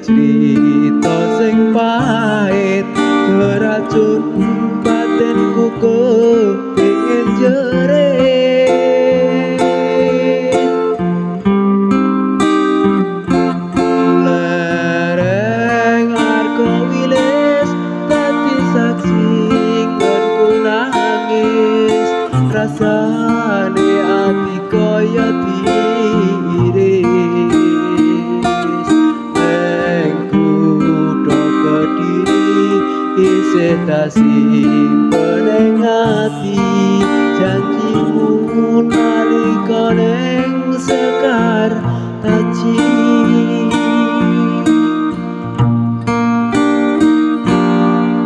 crita sing pahit keracun batinku kepingin jerit lereng arko wilis dadi saksi nggonku nangis rasane ati kaya diiris neng kutha Kediri isih tak simpen ing ati janjimu nalika ning Sekar Taji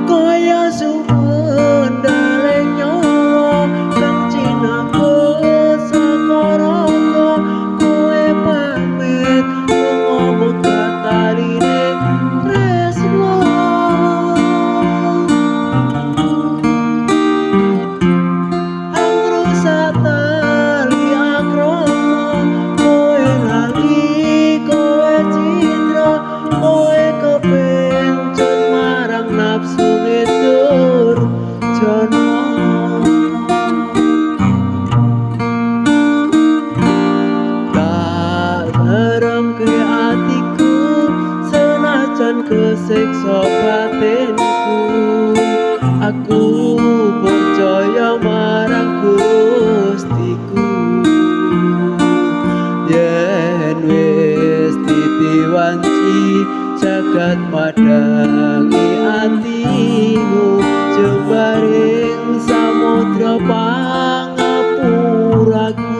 kaya sumendaleng nyawa kang cinakut saka raga kowe pamit lunga mekatarine tresno angrusa tali akrama kowe lali kowe citra kowe kepencut marang nafsune Durjana tak ngeremke atiku senajan kesiksa batinku aku percaya marang Gustiku yen wis ditiwanci jagat madangi atimu jebaring samudra pangapuraku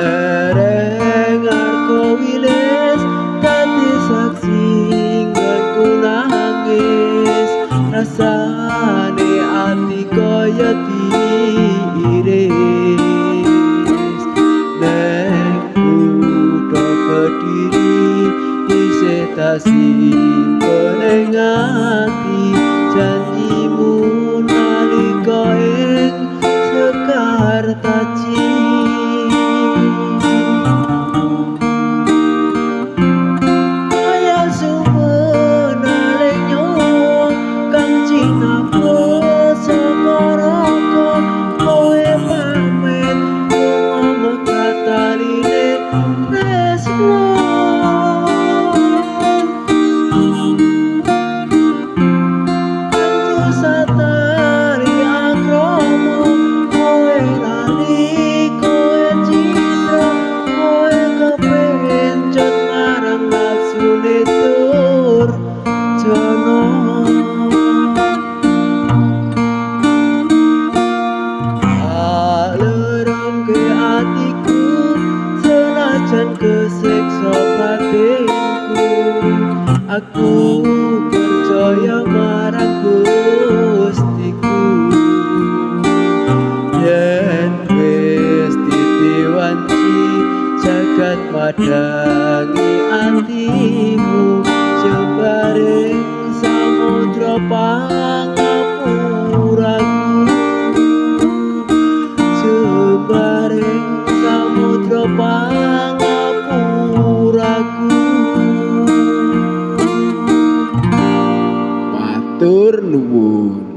lereng arko wilis dadi saksi nggonku nangis rasane ati kaya diiris neng kutha Kediri isih tak simpen ing ati janjimu nalika ing Sekar Taji kaya sumendaleng nyawa kang cinakut saka raga kowe pamit lunga mekatarine tresno angrusa tali akrama kowe lali kowe citra kowe kepencut marang nafsune Durjana aleremke atiku senajan kesiksa batinku aku percaya marang Gustiku yen wis ditiwanci jagat madangi atimu jebaring samudra pangapuraku jebaring samudra pangapuraku matur nuwun.